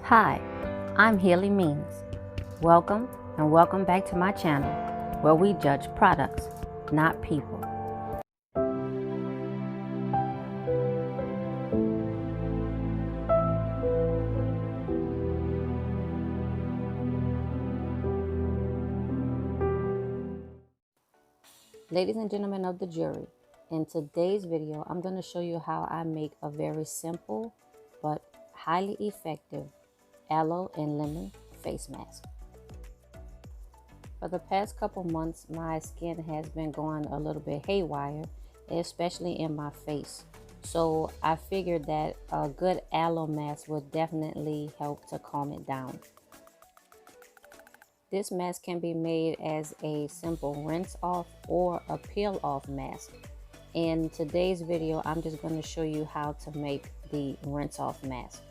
Hi, I'm Healy Means. Welcome and welcome back to my channel where we judge products, not people. Ladies and gentlemen of the jury, in today's video, I'm going to show you how I make a very simple but highly effective aloe and lemon face mask. For the past couple months, my skin has been going a little bit haywire, especially in my face. So I figured that a good aloe mask would definitely help to calm it down. This mask can be made as a simple rinse off or a peel off mask. In today's video, I'm just going to show you how to make the rinse off mask.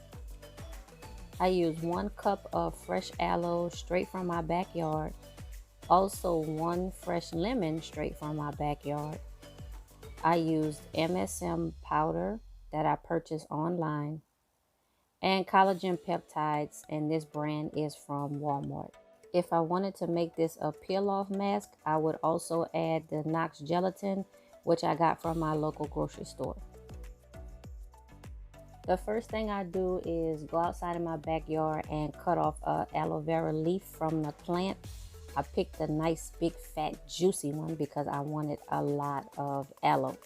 I use 1 cup of fresh aloe straight from my backyard. Also 1 fresh lemon straight from my backyard. I used MSM powder that I purchased online and collagen peptides, and this brand is from Walmart. If I wanted to make this a peel-off mask, I would also add the Knox gelatin, which I got from my local grocery store. The first thing I do is go outside in my backyard and cut off an aloe vera leaf from the plant. I picked a nice big fat juicy one because I wanted a lot of aloe.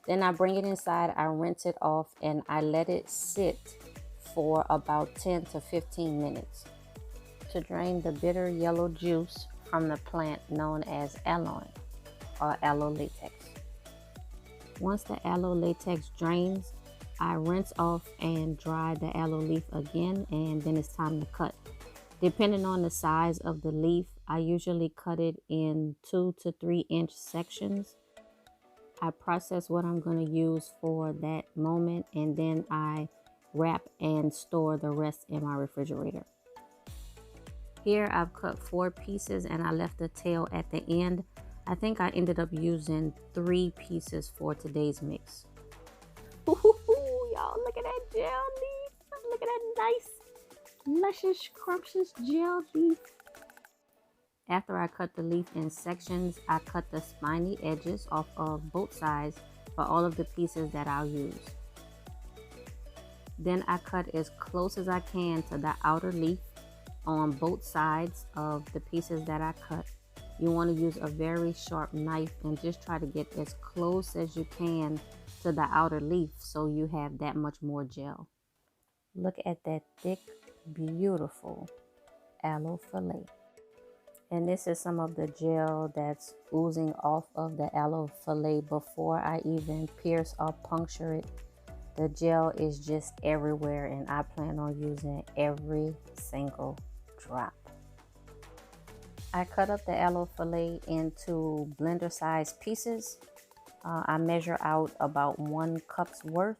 Then I bring it inside, I rinse it off, and I let it sit for about 10 to 15 minutes to drain the bitter yellow juice from the plant known as aloe or aloe latex. Once the aloe latex drains, I rinse off and dry the aloe leaf again, and then it's time to cut. Depending on the size of the leaf, I usually cut it in 2 to 3 inch sections. I process what I'm going to use for that moment, and then I wrap and store the rest in my refrigerator. Here I've cut 4 pieces and I left the tail at the end. I think I ended up using 3 pieces for today's mix. Y'all, look at that gel leaf. Look at that nice, luscious, scrumptious gel leaf. After I cut the leaf in sections, I cut the spiny edges off of both sides for all of the pieces that I'll use. Then I cut as close as I can to the outer leaf on both sides of the pieces that I cut. You want to use a very sharp knife and just try to get as close as you can to the outer leaf so you have that much more gel. Look at that thick, beautiful aloe fillet. And this is some of the gel that's oozing off of the aloe fillet before I even pierce or puncture it. The gel is just everywhere, and I plan on using every single drop. I cut up the aloe fillet into blender sized pieces. I measure out about 1 cup's worth,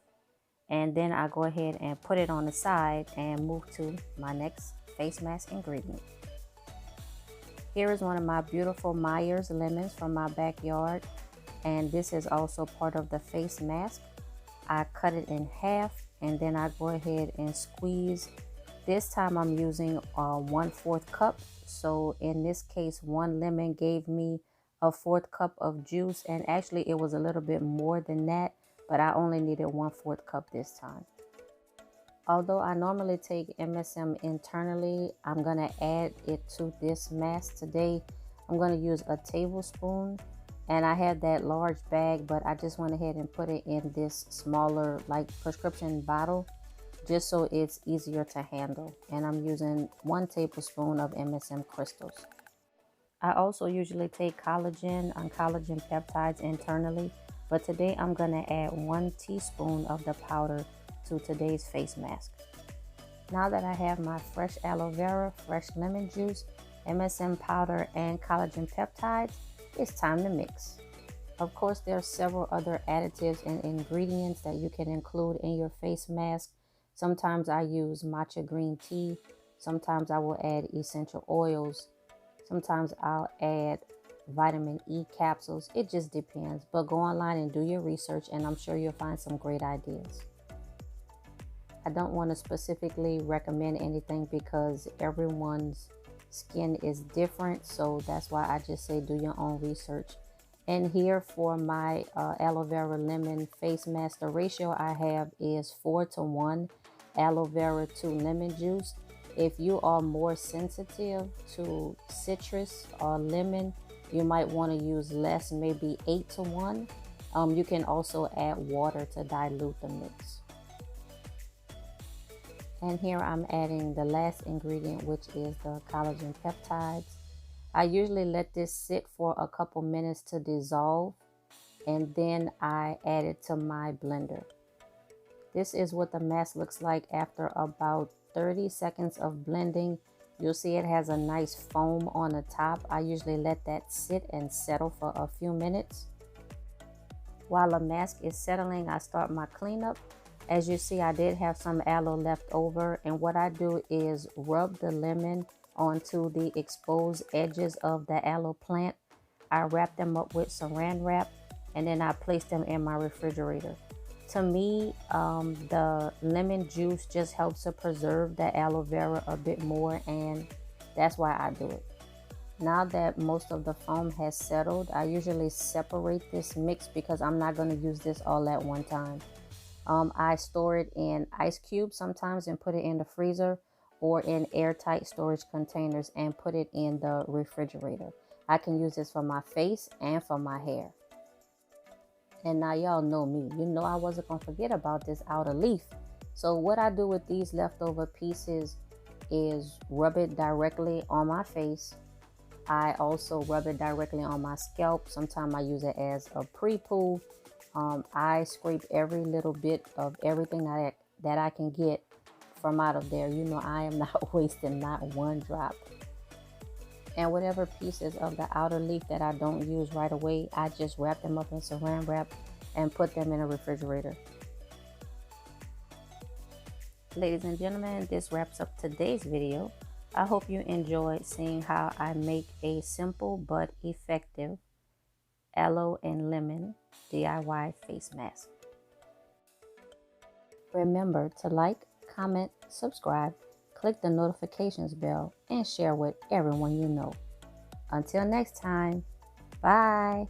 and then I go ahead and put it on the side and move to my next face mask ingredient. Here is one of my beautiful Myers lemons from my backyard, and this is also part of the face mask. I cut it in half, and then I go ahead and squeeze. This time I'm using 1/4 cup, so in this case 1 lemon gave me a 1/4 cup of juice, and actually it was a little bit more than that, but I only needed 1/4 cup this time. Although I normally take MSM internally, I'm going to add it to this mask today. I'm going to use a tablespoon, and I have that large bag, but I just went ahead and put it in this smaller like prescription bottle just so it's easier to handle. And I'm using 1 tablespoon of MSM crystals. I also usually take collagen and collagen peptides internally, but today I'm going to add 1 teaspoon of the powder to today's face mask. Now that I have my fresh aloe vera, fresh lemon juice, MSM powder, and collagen peptides, it's time to mix. Of course, there are several other additives and ingredients that you can include in your face mask. Sometimes I use matcha green tea. Sometimes I will add essential oils. Sometimes I'll add vitamin E capsules. It just depends. But go online and do your research, and I'm sure you'll find some great ideas. I don't want to specifically recommend anything because everyone's skin is different. So that's why I just say do your own research. And here for my aloe vera lemon face mask, the ratio I have is 4:1 aloe vera to lemon juice. If you are more sensitive to citrus or lemon, you might want to use less, maybe 8:1. You can also add water to dilute the mix. And here I'm adding the last ingredient, which is the collagen peptides. I usually let this sit for a couple minutes to dissolve, and then I add it to my blender. This is what the mask looks like after about 30 seconds of blending. You'll see it has a nice foam on the top. I usually let that sit and settle for a few minutes. While the mask is settling, I start my cleanup. As you see, I did have some aloe left over, and what I do is rub the lemon onto the exposed edges of the aloe plant. I wrap them up with saran wrap, and then I place them in my refrigerator. To me, the lemon juice just helps to preserve the aloe vera a bit more, and that's why I do it. Now that most of the foam has settled, I usually separate this mix because I'm not going to use this all at one time. I store it in ice cubes sometimes and put it in the freezer, or in airtight storage containers and put it in the refrigerator. I can use this for my face and for my hair. And now y'all know me. You know I wasn't going to forget about this outer leaf. So what I do with these leftover pieces is rub it directly on my face. I also rub it directly on my scalp. Sometimes I use it as a pre-poo. I scrape every little bit of everything that I can get from out of there. You know I am not wasting not one drop. And whatever pieces of the outer leaf that I don't use right away, I just wrap them up in saran wrap and put them in a refrigerator. Ladies and gentlemen, this wraps up today's video. I hope you enjoyed seeing how I make a simple but effective aloe and lemon DIY face mask. Remember to like, comment, subscribe, click the notifications bell, and share with everyone you know. Until next time, bye.